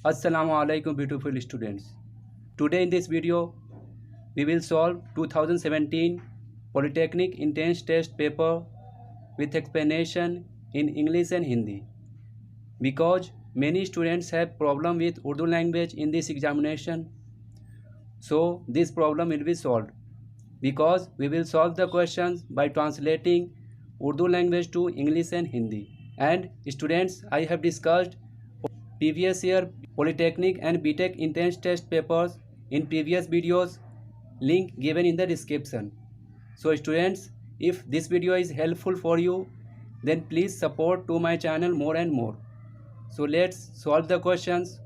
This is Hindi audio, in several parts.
Assalamualaikum beautiful students. Today in this video we will solve 2017 Polytechnic Entrance Test paper with explanation in English and Hindi. Because many students have problem with Urdu language in this examination, so this problem will be solved. Because we will solve the questions by translating Urdu language to English and Hindi. And students, I have discussed previous year Polytechnic and BTech entrance test papers in previous videos, link given in the description. So students, if this video is helpful for you, then please support to my channel more and more. So let's solve the questions.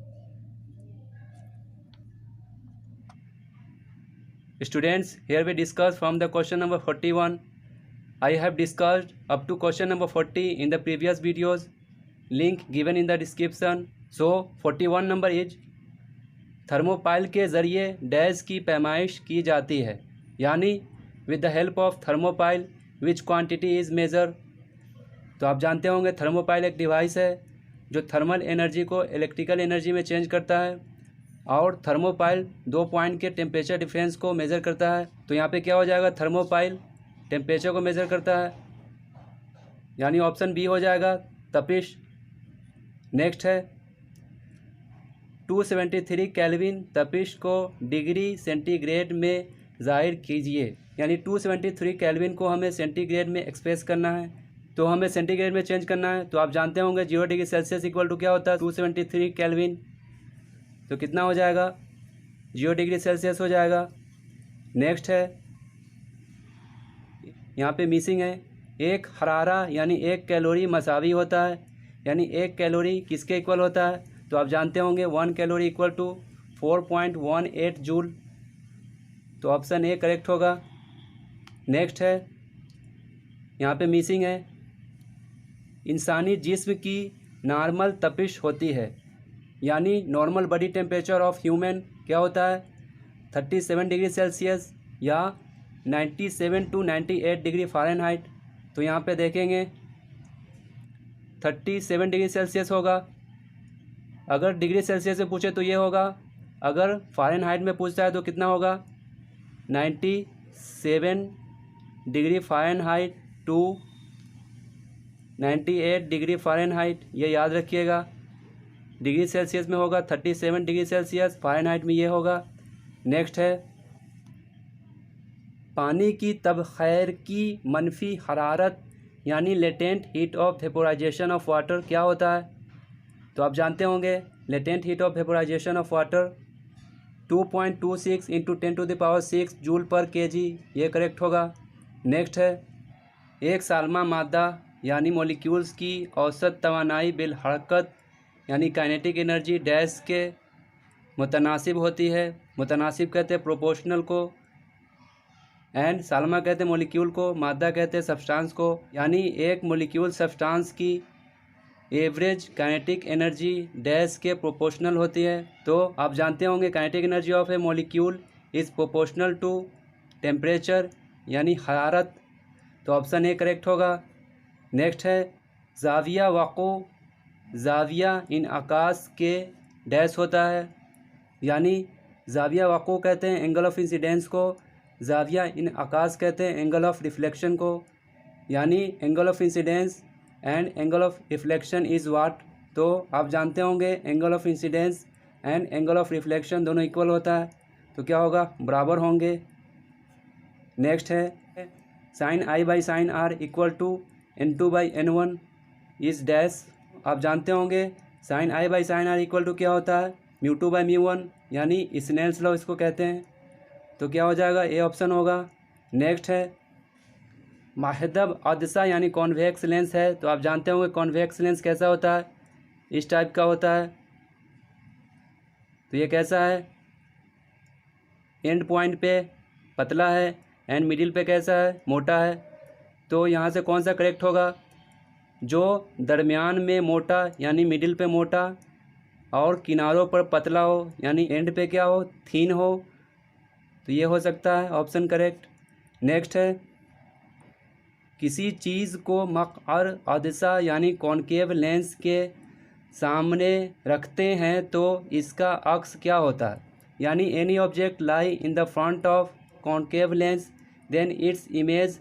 Students, here we discuss from the question number 41. I have discussed up to question number 40 in the previous videos, link given in the description. So 41 number is thermopile के ज़रिए डैश की पैमाइश की जाती है, यानी with the help of thermopile which quantity is measure. तो आप जानते होंगे थर्मोपाइल एक डिवाइस है जो थर्मल एनर्जी को इलेक्ट्रिकल एनर्जी में चेंज करता है, और थर्मोपाइल 2 पॉइंट के टेम्परेचर डिफरेंस को मेज़र करता है. तो यहाँ पे क्या हो जाएगा, थर्मोपाइल टेम्परेचर को मेज़र करता है, यानी ऑप्शन बी हो जाएगा तपिश. नेक्स्ट है 273 केल्विन तपिश को डिग्री सेंटीग्रेड में ज़ाहिर कीजिए, यानी 273 केल्विन को हमें सेंटीग्रेड में एक्सप्रेस करना है, तो हमें सेंटीग्रेड में चेंज करना है. तो आप जानते होंगे 0 डिग्री सेल्सियस इक्वल टू क्या होता है 273 केल्विन. तो कितना हो जाएगा 0 डिग्री सेल्सियस हो जाएगा. नेक्स्ट है यहाँ पे मिसिंग है, एक हरारा यानी 1 कैलोरी मसावी होता है, यानी 1 कैलोरी किसके इक्वल होता है. तो आप जानते होंगे 1 कैलोरी इक्वल टू 4.18 जूल. तो ऑप्शन ए करेक्ट होगा. नेक्स्ट है यहाँ पे मिसिंग है, इंसानी जिस्म की नॉर्मल तपिश होती है, यानी normal body temperature of human क्या होता है 37 डिग्री सेल्सियस या 97 to 98 डिग्री फ़ारेनहाइट. तो यहाँ पे देखेंगे 37 डिग्री सेल्सियस होगा. अगर डिग्री सेल्सियस से पूछे तो ये होगा, अगर फ़ारेनहाइट में पूछता है तो कितना होगा 97 degree Fahrenheit to 98 degree Fahrenheit. ये याद रखिएगा, डिग्री सेल्सियस में होगा 37 डिग्री सेल्सियस, फ़ारेनहाइट में ये होगा. नेक्स्ट है पानी की तबख़ैर की मनफी हरारत यानी latent heat of vaporisation of water क्या होता है. तो आप जानते होंगे latent heat of vaporisation of water 2.26 into 10⁶ joule पर केजी. ये करेक्ट होगा. नेक्स्ट है एक सालमा मादा यानी मॉलिक्यूल्स की औसत तवानाई बिल हरकत यानी काइनेटिक एनर्जी डैश के मुतनासिब होती है. मुतनासिब कहते हैं प्रोपोर्शनल को, एंड सालमा कहते हैं मॉलिक्यूल को, मादा कहते हैं सब्सटेंस को, यानी एक मॉलिक्यूल सब्सटेंस की एवरेज काइनेटिक एनर्जी डैश के प्रोपोर्शनल होती है. तो आप जानते होंगे kinetic energy of a molecule is proportional to temperature यानी हरारत. तो ऑप्शन ए करेक्ट होगा. नेक्स्ट है ज़ाविया वाक़ो, ज़ाविया इन आकाश के डैश होता है, यानी ज़ाविया वाक़ो कहते हैं एंगल ऑफ इंसिडेंस को, ज़ाविया इन आकाश कहते हैं एंगल ऑफ रिफ्लेक्शन को, यानी angle of incidence and angle of reflection is what. तो आप जानते होंगे angle of incidence and angle of reflection दोनों इक्वल होता है, तो क्या होगा बराबर होंगे. नेक्स्ट है sine i by sine r equal to N2 by N1 is dash. आप जानते होंगे sine i by sine r equal to क्या होता है μ2 बाई μ1, यानी स्नेल्स लॉ इसको कहते हैं. तो क्या हो जाएगा ए ऑप्शन होगा. नेक्स्ट है माहदब अदसा यानी कॉन्वेक्स लेंस है. तो आप जानते होंगे कॉन्वेक्स लेंस कैसा होता है, इस टाइप का होता है. तो ये कैसा है, एंड पॉइंट पे पतला है एंड मिडिल पे कैसा है मोटा है. तो यहाँ से कौन सा करेक्ट होगा, जो दरमियान में मोटा यानी मिडिल पे मोटा और किनारों पर पतला हो यानी एंड पे क्या हो थीन हो. तो ये हो सकता है ऑप्शन करेक्ट. नेक्स्ट है किसी चीज़ को मक़अर अदसा यानी कॉनकेव लेंस के सामने रखते हैं तो इसका अक्स क्या होता है, यानी any object lie in the front of concave lens then its image.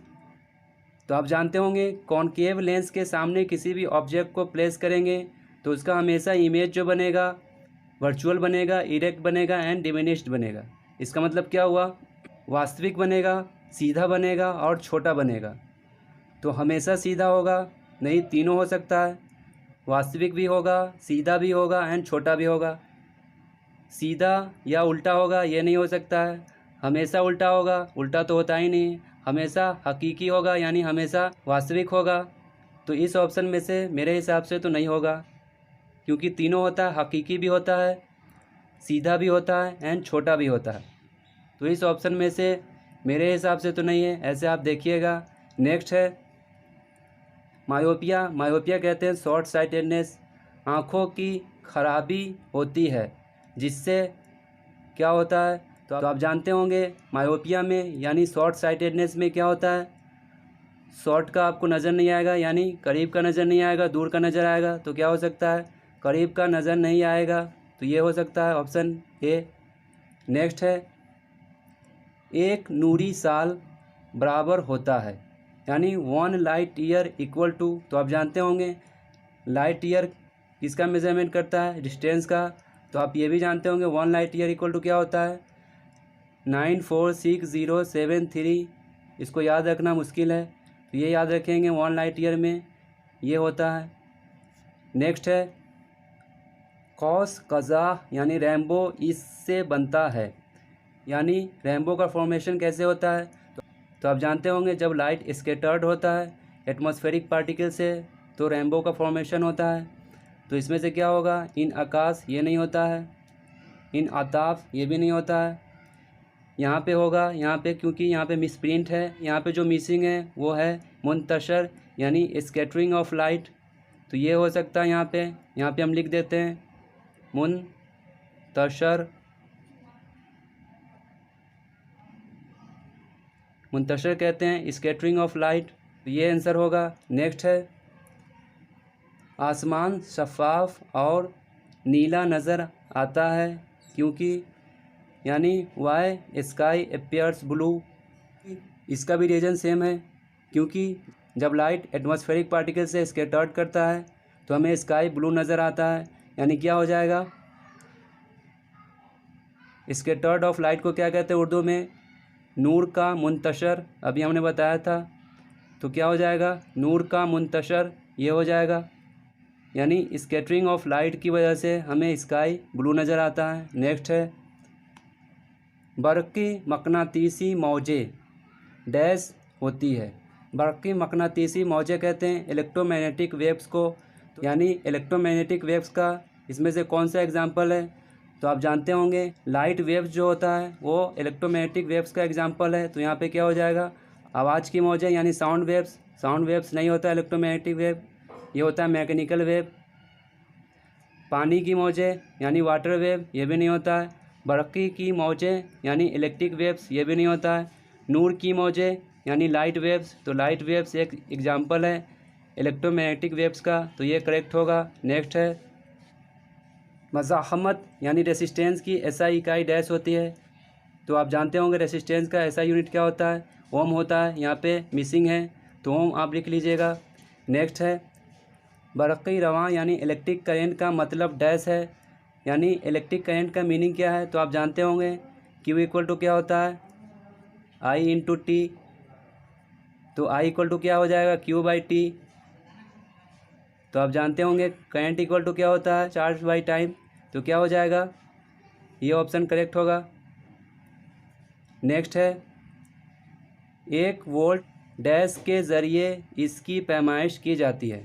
तो आप जानते होंगे कॉनकेव लेंस के सामने किसी भी ऑब्जेक्ट को प्लेस करेंगे तो उसका हमेशा इमेज जो बनेगा वर्चुअल बनेगा, इरेक्ट बनेगा एंड डिमिनिश्ड बनेगा। इसका मतलब क्या हुआ, वास्तविक बनेगा, सीधा बनेगा और छोटा बनेगा। तो हमेशा सीधा होगा नहीं, तीनों हो सकता है, वास्तविक भी होगा, सीधा भी होगा एंड छोटा भी होगा। सीधा या उल्टा होगा ये नहीं हो सकता है, हमेशा उल्टा होगा, उल्टा तो होता ही नहीं, हमेशा हकीकी होगा यानी हमेशा वास्तविक होगा। तो इस ऑप्शन में से मेरे हिसाब से तो नहीं होगा, क्योंकि तीनों होता है, हकीकी भी होता है, सीधा भी होता है एंड छोटा भी होता है। तो इस ऑप्शन में से मेरे हिसाब से तो नहीं है, ऐसे आप देखिएगा। नेक्स्ट है मायोपिया। मायोपिया कहते हैं शॉर्ट साइटेडनेस, आँखों की खराबी होती है जिससे क्या होता है। तो आप जानते होंगे मायोपिया में यानी शॉर्ट साइटेडनेस में क्या होता है, शॉर्ट का आपको नज़र नहीं आएगा यानी करीब का नज़र नहीं आएगा, दूर का नज़र आएगा। तो क्या हो सकता है, करीब का नज़र नहीं आएगा, तो ये हो सकता है ऑप्शन ए। नेक्स्ट है एक नूरी साल बराबर होता है, यानी 1 लाइट ईयर इक्वल टू। तो आप जानते होंगे लाइट ईयर किसका मेजरमेंट करता है, डिस्टेंस का। तो आप ये भी जानते होंगे 1 लाइट ईयर इक्वल टू क्या होता है, 946,073। इसको याद रखना मुश्किल है, तो ये याद रखेंगे 1 लाइट ईयर में ये होता है। नेक्स्ट है कॉस कज़ाह यानी रैम्बो इससे बनता है, यानी रैम्बो का फॉर्मेशन कैसे होता है। तो आप जानते होंगे जब लाइट स्कैटर्ड होता है एटमॉस्फेरिक पार्टिकल से तो रैम्बो का फॉर्मेशन होता है। तो इसमें से क्या होगा, इन आकाश ये नहीं होता है, इन आताफ ये भी नहीं होता है, यहाँ पे होगा, यहाँ पे क्योंकि यहाँ पे मिसप्रिंट है, यहाँ पे जो मिसिंग है वो है मुंतशर यानी स्कैटरिंग ऑफ लाइट। तो ये हो सकता है यहाँ पे हम लिख देते हैं मुंतशर कहते हैं स्कैटरिंग ऑफ लाइट, तो ये आंसर होगा। नेक्स्ट है आसमान शफाफ और नीला नज़र आता है क्योंकि, यानी वाई स्काई अपीयर्स ब्लू। इसका भी रीज़न सेम है, क्योंकि जब लाइट एटमॉस्फेरिक पार्टिकल से स्कैटर्ड करता है तो हमें स्काई ब्लू नज़र आता है, यानी क्या हो जाएगा, स्कैटर्ड ऑफ लाइट को क्या कहते हैं उर्दू में, नूर का मुंतशर। अभी हमने बताया था, तो क्या हो जाएगा, नूर का मुंतशर ये हो जाएगा, यानी स्कैटरिंग ऑफ लाइट की वजह से हमें स्काई ब्लू नज़र आता है। नेक्स्ट है बरक़ी मकनातीसी मौजें डैश होती है। बरक़ी मकनातीसी मौजें कहते हैं इलेक्ट्रोमैग्नेटिक वेव्स को, यानी इलेक्ट्रोमैग्नेटिक वेव्स का इसमें से कौन सा एग्जांपल है। तो आप जानते होंगे लाइट वेव्स जो होता है वो इलेक्ट्रोमैग्नेटिक वेव्स का एग्जांपल है। तो यहाँ पे क्या हो जाएगा, आवाज़ की मौजें यानी साउंड वेव्स। साउंड वेव्स नहीं होता इलेक्ट्रोमैग्नेटिक वेव, ये होता है मैकेनिकल वेव। पानी की मौजें यानी वाटर वेव, ये भी नहीं होता है। बरक़ी की मौजें यानी इलेक्ट्रिक वेव्स, ये भी नहीं होता है। नूर की मौजें यानी लाइट वेव्स, तो लाइट वेव्स एक एग्जांपल है इलेक्ट्रोमैग्नेटिक वेव्स का, तो ये करेक्ट होगा। नेक्स्ट है मज़ाहमत यानी रेसिस्टेंस की एसआई इकाई डैश होती है। तो आप जानते होंगे रेसिस्टेंस का एसआई यूनिट क्या होता है, ओम होता है, यहाँ पे मिसिंग है तो ओम आप लिख लीजिएगा। नेक्स्ट है बरक़ी रवां यानी इलेक्ट्रिक करेंट का मतलब डैश है, यानी इलेक्ट्रिक करंट का मीनिंग क्या है। तो आप जानते होंगे Q इक्वल टू क्या होता है, I इंटू टी। तो I इक्वल टू क्या हो जाएगा, Q बाई टी। तो आप जानते होंगे करंट इक्वल टू क्या होता है, चार्ज बाई टाइम। तो क्या हो जाएगा, ये ऑप्शन करेक्ट होगा। नेक्स्ट है 1 वोल्ट डैश के ज़रिए इसकी पैमाइश की जाती है,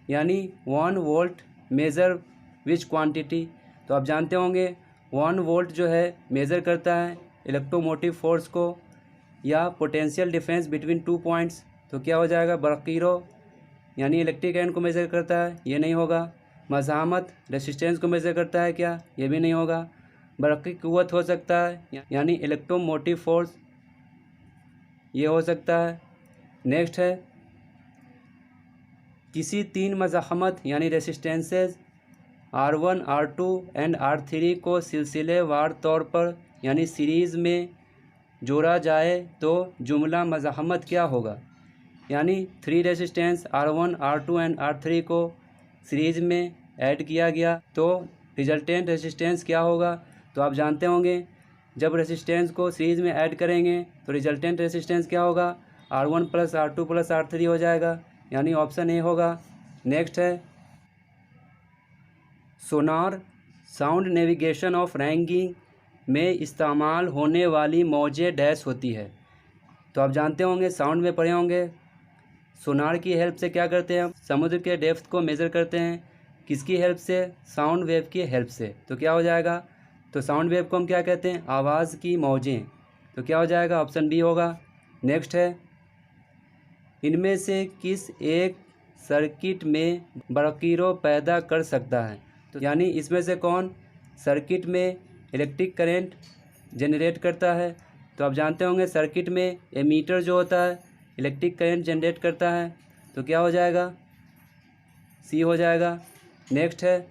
यानी 1 वोल्ट मेज़र विच क्वांटिटी। तो आप जानते होंगे 1 वोल्ट जो है मेज़र करता है इलेक्ट्रोमोटिव फोर्स को या पोटेंशियल डिफरेंस बिटवीन 2 पॉइंट्स। तो क्या हो जाएगा, बरक़ीरो यानी इलेक्ट्रिक करंट को मेज़र करता है, ये नहीं होगा। मज़ाहमत रेसिस्टेंस को मेज़र करता है क्या, ये भी नहीं होगा। बरक़ी क़ुव्वत हो सकता है यानी इलेक्ट्रोमोटिव फोर्स, ये हो सकता है। नेक्स्ट है किसी 3 मज़ाहमत यानी resistances R1 R2 and R3 को सिलसिलेवार तौर पर यानी सीरीज़ में जोड़ा जाए तो जुमला मज़ाहमत क्या होगा। यानी 3 resistance R1 R2 and R3 को सीरीज़ में ऐड किया गया तो रिजल्टेंट रेजिस्टेंस क्या होगा। तो आप जानते होंगे जब रेजिस्टेंस को सीरीज़ में ऐड करेंगे तो रिजल्टेंट रेजिस्टेंस क्या होगा, R1 plus R2 plus R3 हो जाएगा, यानी ऑप्शन ए होगा। नेक्स्ट है sonar sound navigation of ranking में इस्तेमाल होने वाली मौजें डैश होती है। तो आप जानते होंगे, साउंड में पढ़े होंगे, सोनार की हेल्प से क्या करते हैं हम, समुद्र के डेप्थ को मेज़र करते हैं। किसकी हेल्प से, साउंड वेव की हेल्प से। तो क्या हो जाएगा, तो साउंड वेव को हम क्या कहते हैं, आवाज़ की मौजें। तो क्या हो जाएगा, ऑप्शन बी होगा। नेक्स्ट है इनमें से किस एक सर्किट में बरक़ीरों पैदा कर सकता है। तो यानी इसमें से कौन सर्किट में इलेक्ट्रिक करंट जनरेट करता है। तो आप जानते होंगे सर्किट में एमीटर जो होता है इलेक्ट्रिक करंट जनरेट करता है। तो क्या हो जाएगा, सी हो जाएगा। नेक्स्ट है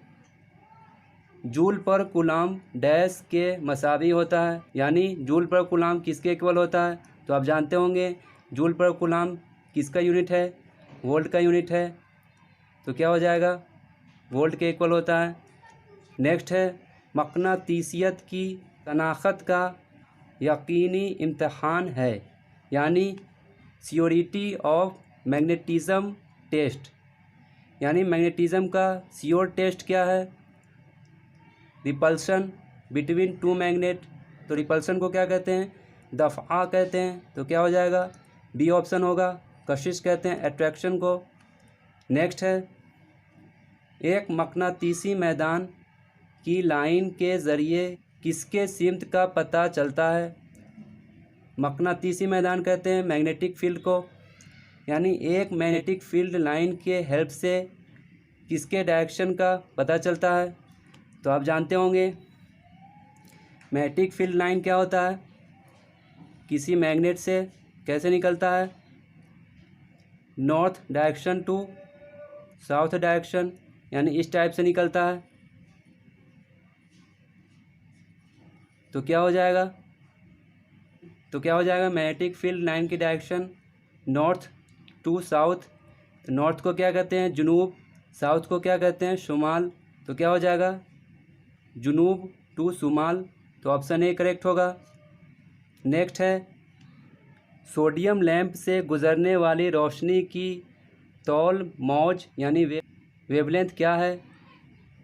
जूल पर कूलाम डैश के मसावी होता है। यानी जूल पर कूलाम किसके इक्वल होता है। तो आप जानते होंगे जूल पर कूलाम किसका यूनिट है, वोल्ट का यूनिट है। तो क्या हो जाएगा, वोल्ट के इक्वल होता है। नेक्स्ट है मकनातीसियत की शनाख्त का यकीनी इम्तहान है। यानी श्योरिटी ऑफ मैग्नेटिज़्म टेस्ट। यानी मैग्नेटिज़्म का श्योर टेस्ट क्या है, रिपल्सन बिटवीन टू मैग्नेट। तो रिपल्सन को क्या कहते हैं, दफ़ा कहते हैं। तो क्या हो जाएगा, बी ऑप्शन होगा। कशिश कहते हैं अट्रैक्शन को। नेक्स्ट है एक मकनातीसी मैदान की लाइन के ज़रिए किसके सिमत का पता चलता है। मकनातीसी मैदान कहते हैं मैग्नेटिक फील्ड को। यानी एक मैग्नेटिक फील्ड लाइन के हेल्प से किसके डायरेक्शन का पता चलता है। तो आप जानते होंगे मैग्नेटिक फील्ड लाइन क्या होता है, किसी मैग्नेट से कैसे निकलता है, north direction to south direction, यानी इस टाइप से निकलता है। तो क्या हो जाएगा, मैग्नेटिक फील्ड लाइन की डायरेक्शन नॉर्थ टू साउथ। तो नॉर्थ को क्या कहते हैं, जुनूब, साउथ को क्या कहते हैं, शुमाल। तो क्या हो जाएगा, जुनूब टू शुमाल। तो ऑप्शन ए करेक्ट होगा। नेक्स्ट है सोडियम लैंप से गुजरने वाली रोशनी की तौल मौज यानी वेवलेंथ क्या है।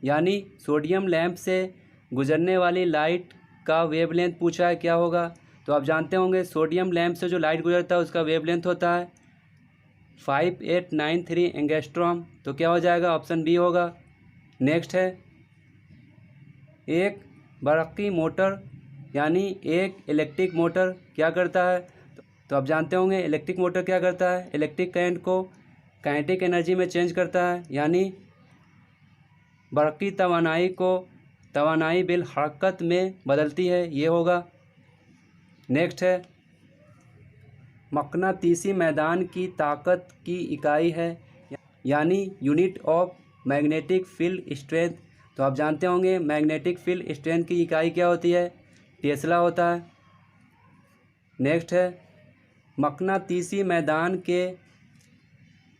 यानी सोडियम लैंप से गुजरने वाली लाइट का वेवलेंथ पूछा है, क्या होगा। तो आप जानते होंगे सोडियम लैंप से जो लाइट गुजरता है उसका वेवलेंथ होता है 5893 एंगस्ट्रॉम। तो क्या हो जाएगा, ऑप्शन बी होगा। नेक्स्ट है एक बरक़ी मोटर यानी एक इलेक्ट्रिक मोटर क्या करता है। तो आप जानते होंगे इलेक्ट्रिक मोटर क्या करता है, इलेक्ट्रिक करंट को काइनेटिक एनर्जी में चेंज करता है। यानी बरक़ी तवानाई को तवानाई बिल हरकत में बदलती है, ये होगा। नेक्स्ट है मकनातीसी मैदान की ताकत की इकाई है यानी unit of magnetic field strength. तो आप जानते होंगे मैग्नेटिक फील्ड स्ट्रेंथ की इकाई क्या होती है, टेस्ला होता है। नेक्स्ट है मकनातीसी मैदान के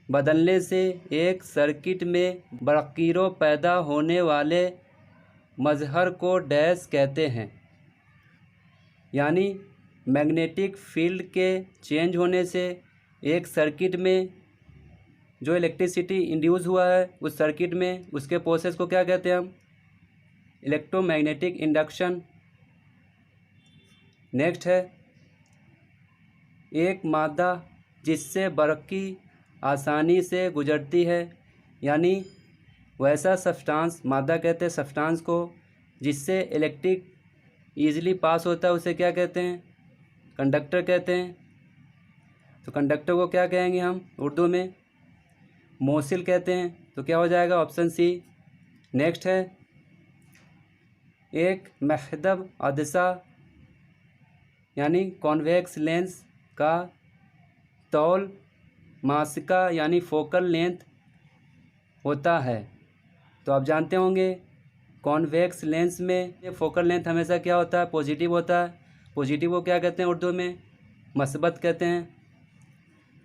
बदलने से एक सर्किट में बरक़ीरों पैदा होने वाले मज़हर को डैश कहते हैं। यानी मैग्नेटिक फील्ड के चेंज होने से एक सर्किट में जो इलेक्ट्रिसिटी इंड्यूस हुआ है उस सर्किट में उसके प्रोसेस को क्या कहते हैं हम, इलेक्ट्रोमैग्नेटिक इंडक्शन। नेक्स्ट है एक मादा जिससे बरक़ी आसानी से गुजरती है। यानी वैसा सब्सटेंस, मादा कहते हैं सब्सटेंस को जिससे इलेक्ट्रिक ईजिली पास होता है, उसे क्या कहते हैं, कंडक्टर कहते हैं। तो कंडक्टर को क्या कहेंगे हम उर्दू में, मोसिल कहते हैं। तो क्या हो जाएगा, ऑप्शन सी। नेक्स्ट है एक महदब अदसा यानी कॉन्वेक्स लेंस का तौल मासिका यानी फोकल लेंथ होता है। तो आप जानते होंगे कॉन्वेक्स लेंस में फोकल लेंथ हमेशा क्या होता है, पॉजिटिव होता है। पॉजिटिव को क्या कहते हैं उर्दू में, मस्बत कहते हैं।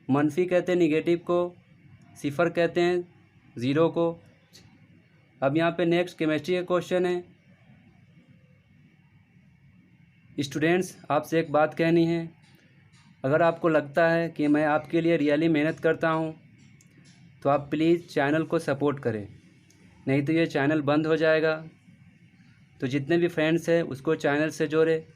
मनफी कहते हैं निगेटिव को, सिफर कहते हैं ज़ीरो को। अब यहाँ पे नेक्स्ट केमिस्ट्री का क्वेश्चन है। स्टूडेंट्स, आपसे एक बात कहनी है, अगर आपको लगता है कि मैं आपके लिए रियली मेहनत करता हूँ तो आप प्लीज़ चैनल को सपोर्ट करें, नहीं तो ये चैनल बंद हो जाएगा। तो जितने भी फ्रेंड्स हैं उसको चैनल से जोड़े।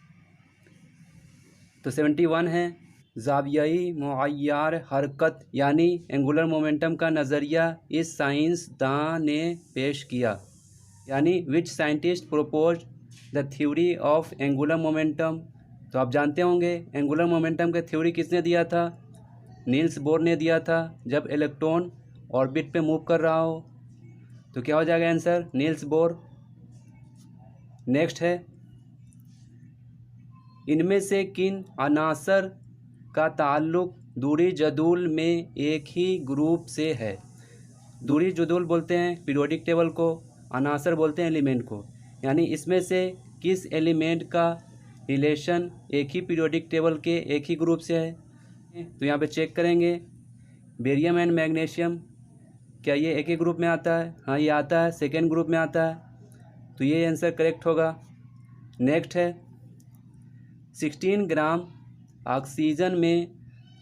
तो 71 है, ज़ावियाई मुअय्यर हरकत यानी एंगुलर मोमेंटम का नज़रिया इस साइंसदान ने पेश किया, यानी which scientist propose the theory of angular momentum. तो आप जानते होंगे एंगुलर मोमेंटम का थ्योरी किसने दिया था, नील्स बोर ने दिया था, जब इलेक्ट्रॉन ऑर्बिट पे मूव कर रहा हो। तो क्या हो जाएगा आंसर, नील्स बोर। नेक्स्ट है, इनमें से किन अनासर का ताल्लुक दूरी जदूल में एक ही ग्रुप से है। दूरी जदूल बोलते हैं पीरियोडिक टेबल को, अनासर बोलते हैं एलिमेंट को, यानी इसमें से किस एलिमेंट का रिलेशन एक ही पीरियोडिक टेबल के एक ही ग्रुप से है। तो यहाँ पे चेक करेंगे, बेरियम एंड मैग्नीशियम, क्या ये एक ही ग्रुप में आता है, हाँ ये आता है, सेकेंड ग्रुप में आता है, तो ये आंसर करेक्ट होगा। नेक्स्ट है, 16 ग्राम ऑक्सीजन में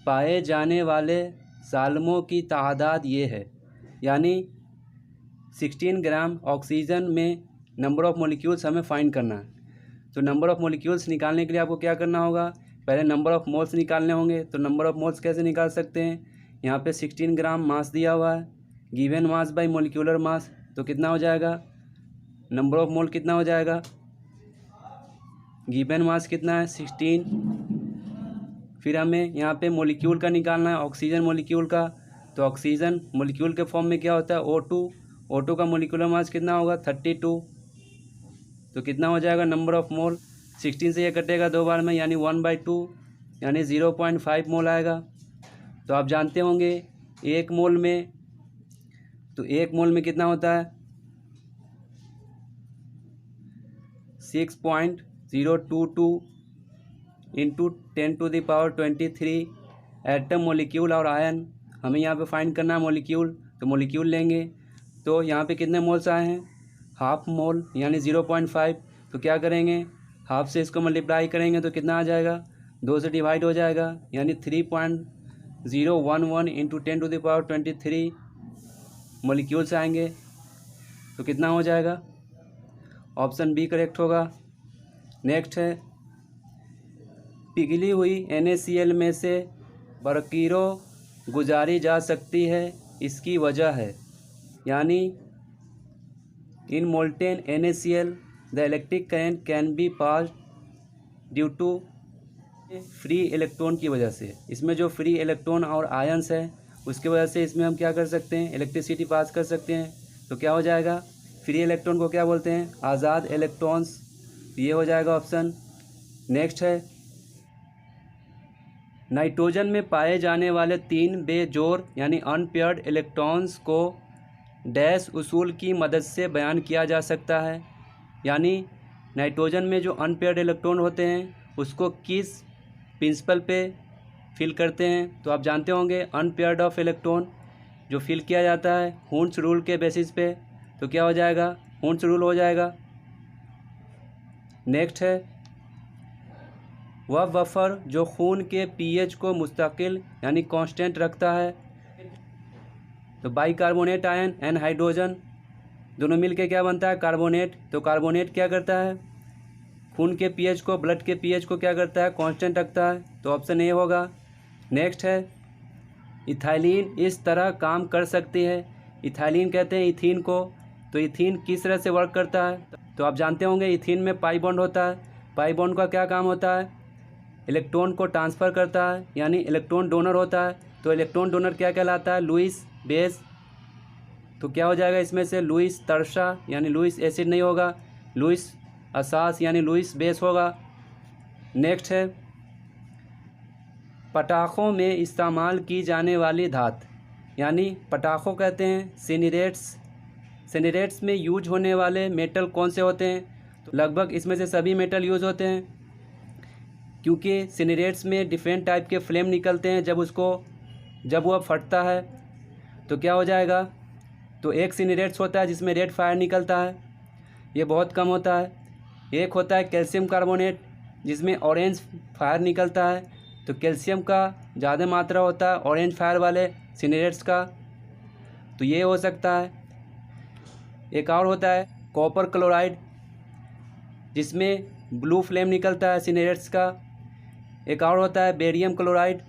पाए जाने वाले साल्मों की तादाद ये है, यानी 16 ग्राम ऑक्सीजन में नंबर ऑफ़ मॉलिक्यूल्स हमें फाइंड करना है। तो नंबर ऑफ़ मॉलिक्यूल्स निकालने के लिए आपको क्या करना होगा, पहले नंबर ऑफ़ मोल्स निकालने होंगे। तो नंबर ऑफ़ मोल्स कैसे निकाल सकते हैं, यहाँ पे 16 ग्राम मास दिया हुआ है, given mass by molecular mass, तो कितना हो जाएगा, नंबर ऑफ़ मोल कितना हो जाएगा, गिवन मास कितना है 16। फिर हमें यहाँ पे मॉलिक्यूल का निकालना है, ऑक्सीजन मॉलिक्यूल का। तो ऑक्सीजन मॉलिक्यूल के फॉर्म में क्या होता है, O2। O2 का मॉलिक्यूलर मास कितना होगा 32। तो कितना हो जाएगा नंबर ऑफ़ मोल, 16 से ये कटेगा 2 बार में, यानी 1/2, यानी 0.5 मोल आएगा। तो आप जानते होंगे एक मोल में, तो एक मोल में कितना होता है 6.022 इंटू 10⁻23 एटम, मॉलिक्यूल और आयन। हमें यहाँ पे फाइंड करना है मॉलिक्यूल, तो मॉलिक्यूल लेंगे। तो यहाँ पे कितने मोल्स आए हैं, हाफ मोल, यानी 0.5। तो क्या करेंगे, हाफ से इसको मल्टीप्लाई करेंगे तो कितना आ जाएगा, 2 से डिवाइड हो जाएगा, यानी 3.011 इंटू 10⁻23 मॉलिक्यूल्स आएंगे। तो कितना हो जाएगा, ऑप्शन बी करेक्ट होगा। नेक्स्ट है, पिघली हुई NaCl में से बरकीरों गुजारी जा सकती है, इसकी वजह है, यानी in molten NaCl the electric current can be pass due to free electron की वजह से। इसमें जो फ्री इलेक्ट्रॉन और आयंस है उसकी वजह से इसमें हम क्या कर सकते हैं, इलेक्ट्रिसिटी पास कर सकते हैं। तो क्या हो जाएगा, फ्री इलेक्ट्रॉन को क्या बोलते हैं, आज़ाद इलेक्ट्रॉन्स, ये हो जाएगा ऑप्शन। नेक्स्ट है, नाइट्रोजन में पाए जाने वाले 3 बेजोड़ यानी अनपेयर्ड इलेक्ट्रॉन्स को डैश उसूल की मदद से बयान किया जा सकता है, यानी नाइट्रोजन में जो अनपेयर्ड इलेक्ट्रॉन होते हैं उसको किस प्रिंसिपल पे फिल करते हैं। तो आप जानते होंगे अनपेयर्ड ऑफ इलेक्ट्रॉन जो फिल किया जाता है हुन्स रूल के बेसिस पे, तो क्या हो जाएगा, हुन्स रूल हो जाएगा। नेक्स्ट है, वह बफर जो खून के pH को मुस्तकिल यानी कांस्टेंट रखता है। तो बाइकार्बोनेट आयन एंड हाइड्रोजन दोनों मिलके क्या बनता है, कार्बोनेट। तो कार्बोनेट क्या करता है, खून के pH को, ब्लड के pH को क्या करता है, कांस्टेंट रखता है। तो ऑप्शन ए होगा। नेक्स्ट है, इथाइलिन इस तरह काम कर सकती है, इथाइलिन कहते हैं इथीन को। तो इथीन किस तरह से वर्क करता है, तो आप जानते होंगे इथीन में पाई बॉन्ड होता है। पाई बॉन्ड का क्या काम होता है, इलेक्ट्रॉन को ट्रांसफ़र करता है, यानी इलेक्ट्रॉन डोनर होता है। तो इलेक्ट्रॉन डोनर क्या कहलाता है, लुईस बेस। तो क्या हो जाएगा इसमें से, लुईस तरसा यानी लुईस एसिड नहीं होगा, लुईस असास यानी लुईस बेस होगा। नेक्स्ट है, पटाखों में इस्तेमाल की जाने वाली धात, यानी पटाखों कहते हैं सिनिरेट्स, सिनरेट्स में यूज होने वाले मेटल कौन से होते हैं? तो लगभग इसमें से सभी मेटल यूज़ होते हैं, क्योंकि सिनरेट्स में डिफरेंट टाइप के फ्लेम निकलते हैं। जब वह फटता है तो क्या हो जाएगा? तो एक सिनरेट्स होता है जिसमें रेड फायर निकलता है, ये बहुत कम होता है। एक होता है कैल्शियम कार्बोनेट जिसमें ऑरेंज फायर निकलता है, तो कैल्शियम का ज़्यादा मात्रा होता है ऑरेंज फायर वाले सिनरेट्स का, तो ये हो सकता है। एक और होता है कॉपर क्लोराइड जिसमें ब्लू फ्लेम निकलता है सिनरेट्स का। एक और होता है बेरियम क्लोराइड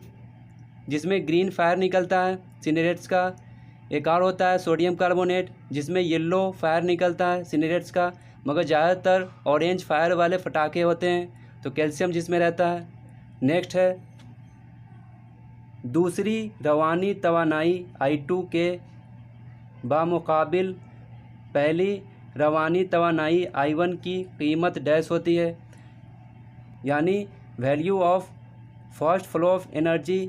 जिसमें ग्रीन फायर निकलता है सिनरेट्स का। एक और होता है सोडियम कार्बोनेट जिसमें येलो फायर निकलता है सिनरेट्स का, मगर ज़्यादातर ऑरेंज फायर वाले पटाखे होते हैं, तो कैल्शियम जिसमें रहता है। नेक्स्ट है दूसरी रवानी तवानाई I2 के बामुकाबिल पहली रवानी तवानाई I1 की कीमत डैश होती है, यानी value of first flow of energy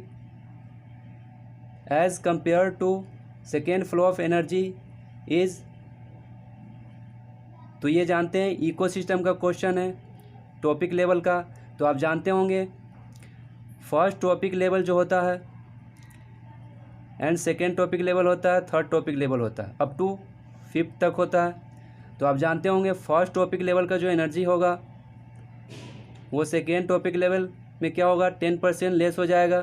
as compare to second flow of energy is. तो ये जानते हैं इकोसिस्टम का क्वेश्चन है टॉपिक लेवल का, तो आप जानते होंगे फर्स्ट टॉपिक लेवल जो होता है एंड सेकेंड टॉपिक लेवल होता है, थर्ड टॉपिक लेवल होता है, अप टू 5th तक होता है। तो आप जानते होंगे फर्स्ट टॉपिक लेवल का जो एनर्जी होगा वो सेकेंड टॉपिक लेवल में क्या होगा? 10% लेस हो जाएगा।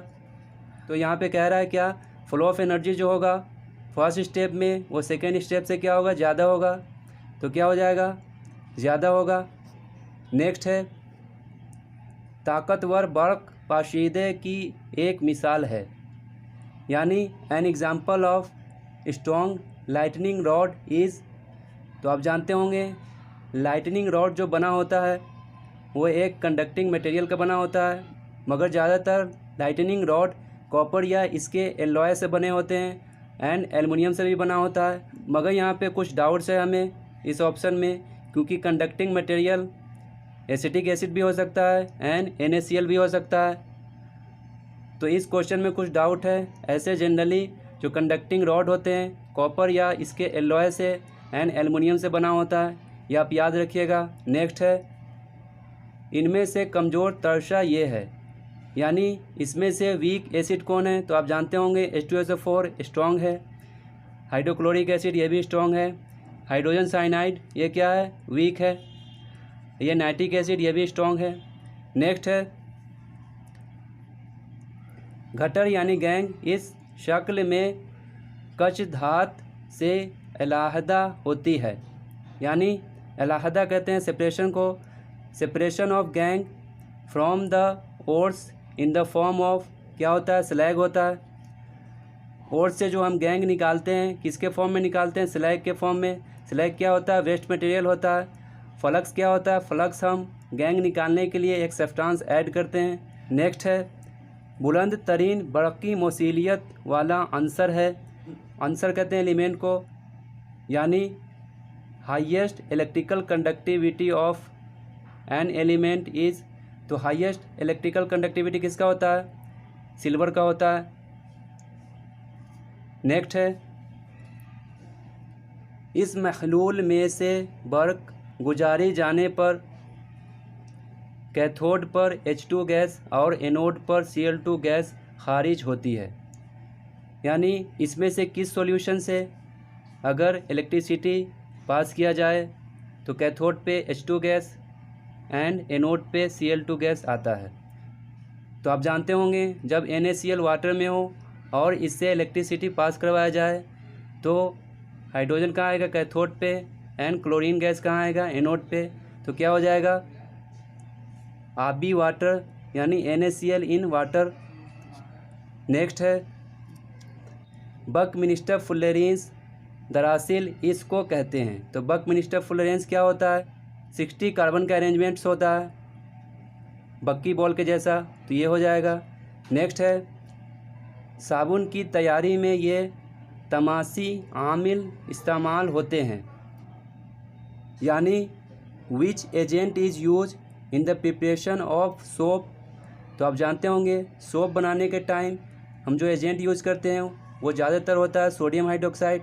तो यहाँ पे कह रहा है क्या? फ्लो ऑफ एनर्जी जो होगा फर्स्ट स्टेप में वो सेकेंड स्टेप से क्या होगा? ज़्यादा होगा, तो क्या हो जाएगा? ज़्यादा होगा। नेक्स्ट है ताकतवर बर्क़ पाशीदे की एक मिसाल है, यानी an example of strong lightning rod is. तो आप जानते होंगे लाइटनिंग रॉड जो बना होता है वो एक कंडक्टिंग मटेरियल का बना होता है, मगर ज़्यादातर लाइटनिंग रॉड कॉपर या इसके एलॉय से बने होते हैं एंड एल्युमिनियम से भी बना होता है। मगर यहाँ पे कुछ डाउट्स है हमें इस ऑप्शन में, क्योंकि कंडक्टिंग मटेरियल एसिटिक एसिड भी हो सकता है एंड NaCl भी हो सकता है, तो इस क्वेश्चन में कुछ डाउट है। ऐसे जनरली जो कंडक्टिंग रॉड होते हैं कॉपर या इसके एलॉय से एंड एल्युमिनियम से बना होता है, ये आप याद रखिएगा। नेक्स्ट है इनमें से कमज़ोर तरसा ये है, यानी इसमें से वीक एसिड कौन है? तो आप जानते होंगे H2SO4 स्ट्रॉन्ग है, हाइड्रोक्लोरिक एसिड ये भी स्ट्रॉन्ग है, हाइड्रोजन साइनाइड ये क्या है? वीक है, ये नाइट्रिक एसिड ये भी स्ट्रॉन्ग है। नेक्स्ट है गटर यानी गैंग इस शक्ल में कच धात से अलहदा होती है, यानी अलहदा कहते हैं सेपरेशन को। Separation of gang from the ores in the form of क्या होता है? स्लैग होता है। ओर्स से जो हम गैंग निकालते हैं किसके फॉर्म में निकालते हैं? स्लैग के फॉर्म में। स्लैग क्या होता है? वेस्ट मटेरियल होता है। फ्लक्स क्या होता है? फ्लक्स हम गैंग निकालने के लिए एक सब्सटेंस ऐड करते हैं। नेक्स्ट है बुलंद तरीन बरक़ी मौसीलियत वाला अंसर है, अंसर कहते हैं एलिमेंट को, यानी highest electrical conductivity of an element is. तो हाईएस्ट इलेक्ट्रिकल कंडक्टिविटी किसका होता है? सिल्वर का होता है। नेक्स्ट है इस महलूल में से बर्क़ गुजारी जाने पर कैथोड पर H2 गैस और एनोड पर Cl2 गैस खारिज होती है, यानी इसमें से किस सॉल्यूशन से अगर इलेक्ट्रिसिटी पास किया जाए तो कैथोड पे H2 गैस एंड एनोड पे Cl2 गैस आता है। तो आप जानते होंगे जब NaCl वाटर में हो और इससे इलेक्ट्रिसिटी पास करवाया जाए तो हाइड्रोजन कहाँ आएगा? कैथोड पे, एंड क्लोरीन गैस कहाँ आएगा? एनोड पे। तो क्या हो जाएगा? आबी वाटर, यानी NaCl इन वाटर। नेक्स्ट है बकमिंस्टर फुल्लेरेंस दरअसल इसको कहते हैं। तो बकमिंस्टर फुल्लेरेंस क्या होता है? 60 कार्बन का अरेंजमेंट्स होता है बक्की बॉल के जैसा, तो ये हो जाएगा। नेक्स्ट है साबुन की तैयारी में ये तमासी आमिल इस्तेमाल होते हैं, यानी which agent is use in the preparation of soap. तो आप जानते होंगे सोप बनाने के टाइम हम जो एजेंट यूज़ करते हैं वो ज़्यादातर होता है सोडियम हाइड्रोक्साइड।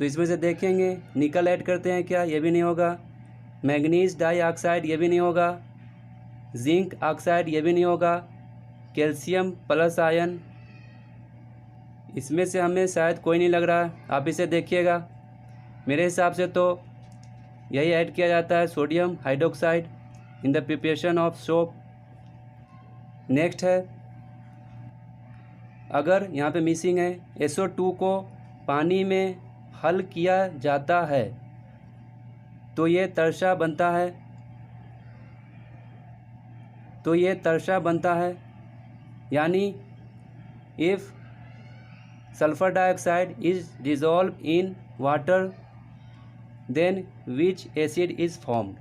तो इसमें से देखेंगे निकल ऐड करते हैं क्या, ये भी नहीं होगा। मैग्नीज डाइऑक्साइड, ये भी नहीं होगा। जिंक ऑक्साइड, ये भी नहीं होगा। कैल्शियम प्लस आयन, इसमें से हमें शायद कोई नहीं लग रहा है, आप इसे देखिएगा। मेरे हिसाब से तो यही ऐड किया जाता है, sodium hydroxide in the preparation of soap. Next है, अगर यहाँ पे मिसिंग है, SO2 को पानी में हल किया जाता है तो ये तरसा बनता है, यानी if sulphur dioxide is dissolve in water then which acid is formed.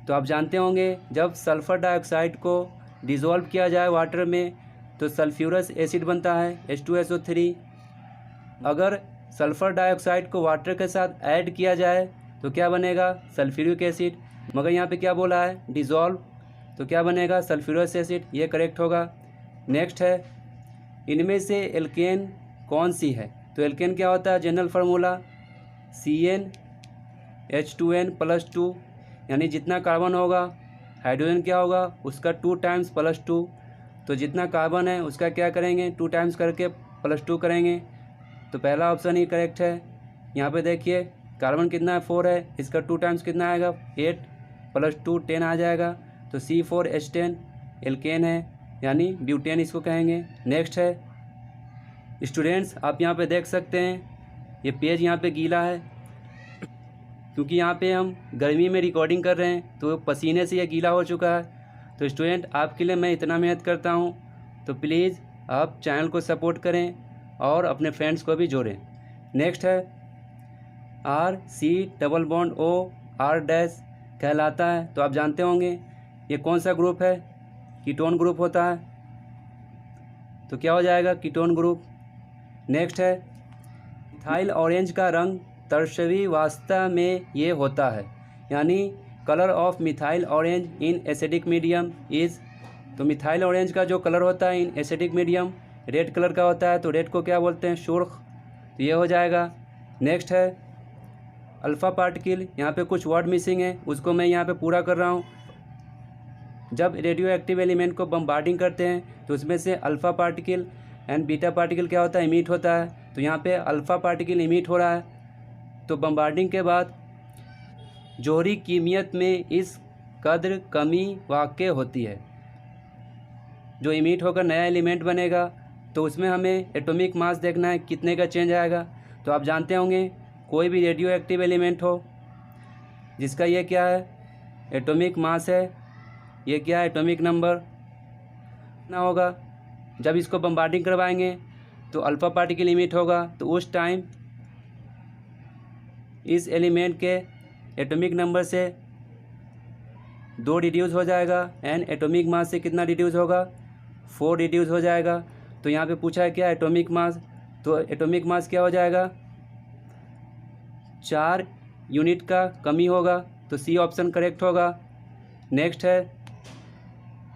तो आप जानते होंगे जब सल्फर डाइऑक्साइड को डिज़ोल्व किया जाए वाटर में तो सल्फ्यूरस एसिड बनता है, H2SO3। अगर सल्फर डाइऑक्साइड को वाटर के साथ ऐड किया जाए तो क्या बनेगा, सल्फ्यूरिक एसिड। मगर यहाँ पे क्या बोला है, डिज़ोल्व, तो क्या बनेगा, सल्फ्यूरस एसिड, ये करेक्ट होगा। नेक्स्ट है, इनमें से एल्केन कौन सी है। तो एल्केन क्या होता है, जनरल फार्मूला CnH2n+2, यानी जितना कार्बन होगा हाइड्रोजन क्या होगा उसका 2 टाइम्स +2। तो जितना कार्बन है उसका क्या करेंगे, 2 टाइम्स करके +2 करेंगे। तो पहला ऑप्शन ही करेक्ट है। यहाँ पे देखिए कार्बन कितना है, 4 है, इसका 2 टाइम्स कितना आएगा, 8 + 2 10 आ जाएगा। तो C4H10 एल्केन है, यानी ब्यूटेन इसको कहेंगे। नेक्स्ट है, स्टूडेंट्स आप यहाँ पे देख सकते हैं ये पेज यहाँ पे गीला है क्योंकि यहाँ पे हम गर्मी में रिकॉर्डिंग कर रहे हैं तो पसीने से ये गीला हो चुका है। तो स्टूडेंट आपके लिए मैं इतना मेहनत करता हूँ, तो प्लीज़ आप चैनल को सपोर्ट करें और अपने फ्रेंड्स को भी जोड़ें। नेक्स्ट है, RC⋯OR- कहलाता है। तो आप जानते होंगे ये कौन सा ग्रुप है, कीटोन ग्रुप होता है। तो क्या हो जाएगा, कीटोन ग्रुप। नेक्स्ट है, मिथाइल ऑरेंज का रंग तरसवी वास्तव में ये होता है, यानी colour of methyl orange in acidic medium is. तो मिथाइल ऑरेंज का जो कलर होता है in acidic medium red colour का होता है, तो रेड को क्या बोलते हैं, सुर्ख। तो ये हो जाएगा। नेक्स्ट है, अल्फ़ा पार्टिकल, यहाँ पे कुछ वर्ड मिसिंग है, उसको मैं यहाँ पे पूरा कर रहा हूँ। जब रेडियो एक्टिव एलिमेंट को बम्बार्डिंग करते हैं तो उसमें से alpha particle and beta particle क्या होता है, इमिट होता है। तो यहाँ पे अल्फ़ा पार्टिकल इमिट हो रहा है। तो बम्बार्डिंग के बाद जोहरी कीमियत में इस कद्र कमी वाक़ई होती है। जो इमिट होकर नया एलिमेंट बनेगा तो उसमें हमें एटॉमिक मास देखना है कितने का चेंज आएगा। तो आप जानते होंगे कोई भी रेडियो एक्टिव एलिमेंट हो जिसका ये क्या है, एटॉमिक मास है, ये क्या है, एटॉमिक नंबर ना होगा। जब इसको बम्बार्डिंग करवाएंगे तो अल्फ़ा पार्टिकल इमिट होगा, तो उस टाइम इस एलिमेंट के एटॉमिक नंबर से 2 रिड्यूस हो जाएगा एंड एटॉमिक मास से कितना रिड्यूस होगा, 4 रिड्यूस हो जाएगा। तो यहाँ पे पूछा है क्या, एटॉमिक मास। तो एटॉमिक मास क्या हो जाएगा, 4 यूनिट का कमी होगा। तो सी ऑप्शन करेक्ट होगा। नेक्स्ट है,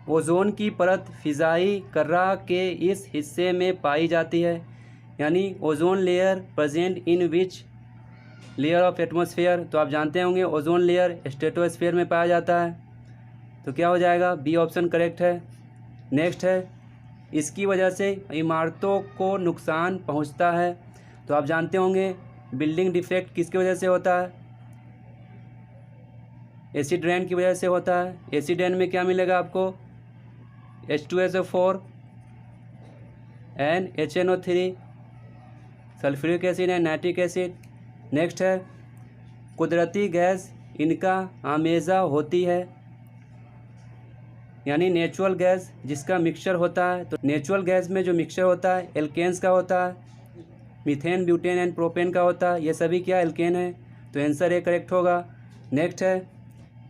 ओजोन की परत फिज़ाई कर्रा के इस हिस्से में पाई जाती है, यानी ozone layer present in which layer of atmosphere. तो आप जानते होंगे ओजोन लेयर स्ट्रेटोस्फेयर में पाया जाता है। तो क्या हो जाएगा, बी ऑप्शन करेक्ट है। नेक्स्ट है, इसकी वजह से इमारतों को नुकसान पहुंचता है। तो आप जानते होंगे बिल्डिंग डिफेक्ट किसकी वजह से होता है, एसिड रेन की वजह से होता है। एसिड रेन में क्या मिलेगा आपको, H2SO4 and HNO3, sulphuric acid and nitric acid. Next है, कुदरती गैस इनका आमेज़ा होती है, यानी नेचुरल गैस जिसका मिक्सचर होता है। तो नेचुरल गैस में जो मिक्सचर होता है एल्केन्स का होता है, मीथेन ब्यूटेन एंड प्रोपेन का होता है। ये सभी क्या एल्केन है। तो आंसर ए करेक्ट होगा। नेक्स्ट है,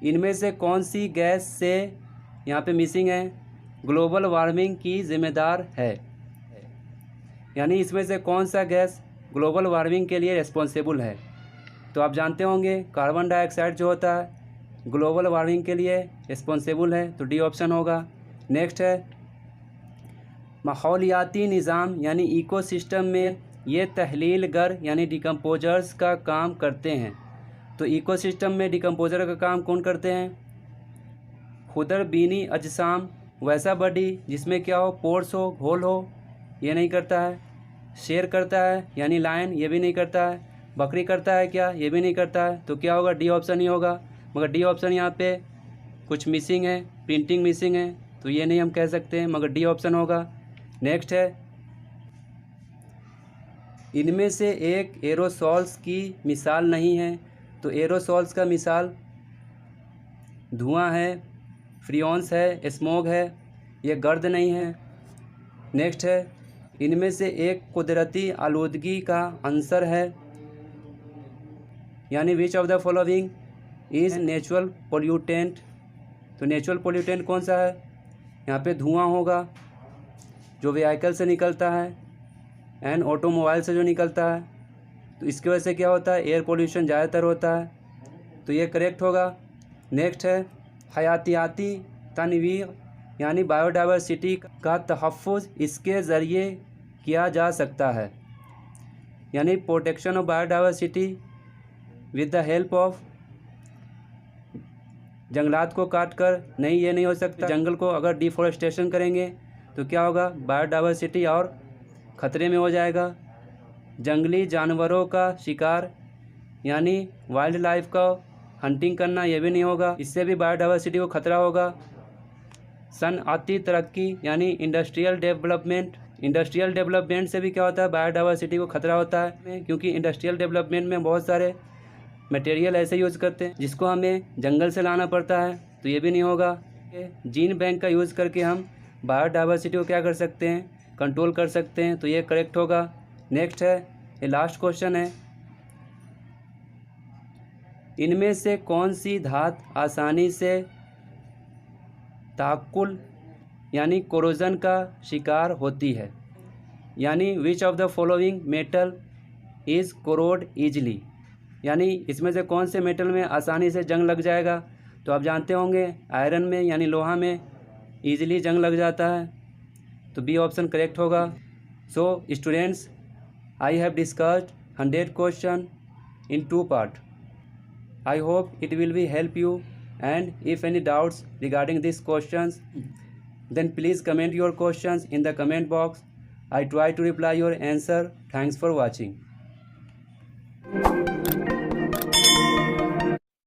इनमें से कौन सी गैस से, यहाँ पे मिसिंग है, ग्लोबल वार्मिंग की जिम्मेदार है, यानी इसमें से कौन सा गैस ग्लोबल वार्मिंग के लिए रिस्पॉन्सिबल है। तो आप जानते होंगे कार्बन डाइऑक्साइड जो होता है ग्लोबल वार्मिंग के लिए रिस्पॉन्सिबल है। तो डी ऑप्शन होगा। नेक्स्ट है, माहौलियाती निज़ाम यानी इकोसिस्टम में ये तहलील गर यानी डिकम्पोजर्स का काम करते हैं। तो इकोसिस्टम में डिकम्पोजर का काम कौन करते हैं? खुदर बीनी अजसाम, वैसा बॉडी जिसमें क्या हो, पोर्स हो, होल हो, ये नहीं करता है। शेर करता है यानी लायन, ये भी नहीं करता है। बकरी करता है क्या? ये भी नहीं करता है। तो क्या होगा? डी ऑप्शन ही होगा। मगर डी ऑप्शन यहाँ पे कुछ मिसिंग है, प्रिंटिंग मिसिंग है, तो ये नहीं हम कह सकते हैं, मगर डी ऑप्शन होगा। नेक्स्ट है, इनमें से एक एरोसॉल्स की मिसाल नहीं है। तो एरोसॉल्स का मिसाल धुआं है, फ्रियोन्स है, स्मोग है, ये गर्द नहीं है। नेक्स्ट है, इनमें से एक कुदरती आलूदगी का अंसर है, यानी which of the following is natural pollutant. तो नेचुरल पोल्यूटेंट कौन सा है? यहाँ पे धुआं होगा जो व्हीकल से निकलता है एंड ऑटोमोबाइल से जो निकलता है। तो इसकी वजह से क्या होता है? एयर पोल्यूशन ज़्यादातर होता है, तो ये करेक्ट होगा। नेक्स्ट है, हयातियाती तनवीर यानी बायोडाइवर्सिटी का तहफ़्फ़ुज़ इसके ज़रिए किया जा सकता है, यानी protection of biodiversity with the help of. जंगलात को काट कर नहीं, ये नहीं हो सकता। जंगल को अगर डिफॉरेस्टेशन करेंगे तो क्या होगा? बायोडाइवर्सिटी और ख़तरे में हो जाएगा। जंगली जानवरों का शिकार यानी वाइल्ड लाइफ का हंटिंग करना, ये भी नहीं होगा, इससे भी बायोडाइवर्सिटी को खतरा होगा। सनअती तरक्की यानी इंडस्ट्रियल डेवलपमेंट, इंडस्ट्रियल डेवलपमेंट से भी क्या होता है? बायोडाइवर्सिटी को खतरा होता है, क्योंकि इंडस्ट्रियल डेवलपमेंट में बहुत सारे मटेरियल ऐसे यूज़ करते हैं जिसको हमें जंगल से लाना पड़ता है, तो ये भी नहीं होगा। जीन बैंक का यूज़ करके हम बायोडाइवर्सिटी को क्या कर सकते हैं? कंट्रोल कर सकते हैं, तो ये करेक्ट होगा। नेक्स्ट है, ये लास्ट क्वेश्चन है, इनमें से कौन सी धातु आसानी से ताकुल यानी कोरोजन का शिकार होती है, यानी which of the following metal is corrode easily, यानी इसमें से कौन से मेटल में आसानी से जंग लग जाएगा? तो आप जानते होंगे आयरन में यानी लोहा में ईजिली जंग लग जाता है, तो बी ऑप्शन करेक्ट होगा। So students, I have discussed 100 question in 2 parts. I hope it will be help you, and if any doubts regarding these questions, then please comment your questions in the comment box. I try to reply your answer. Thanks for watching.